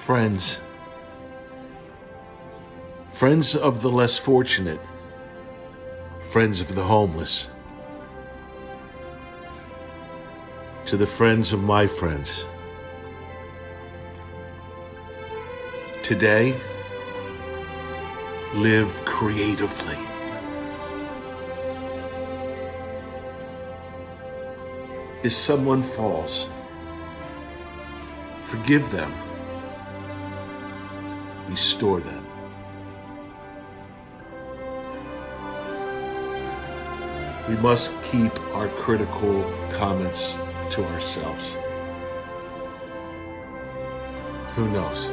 Friends. Friends of the less fortunate. Friends of the homeless. To the friends of my friends. Today, live creatively. If someone falls, forgive them. Restore them. We must keep our critical comments to ourselves. Who knows?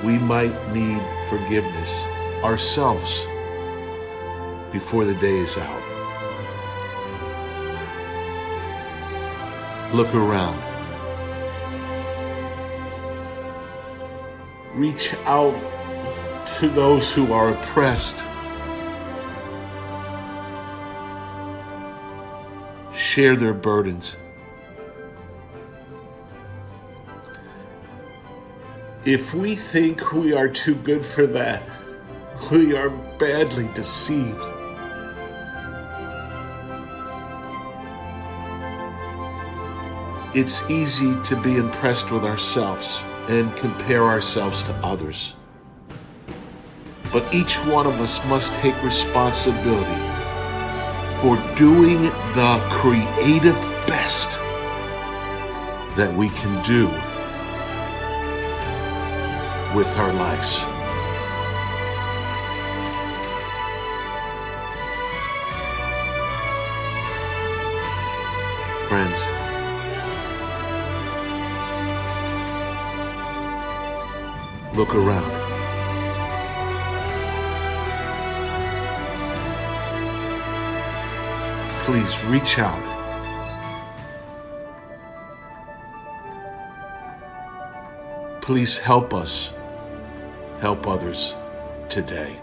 We might need forgiveness ourselves before the day is out. Look around. Reach out to those who are oppressed. Share their burdens. If we think we are too good for that, we are badly deceived. It's easy to be impressed with ourselves and compare ourselves to others. But each one of us must take responsibility for doing the creative best that we can do with our lives. Friends, look around. Please reach out. Please help us help others today.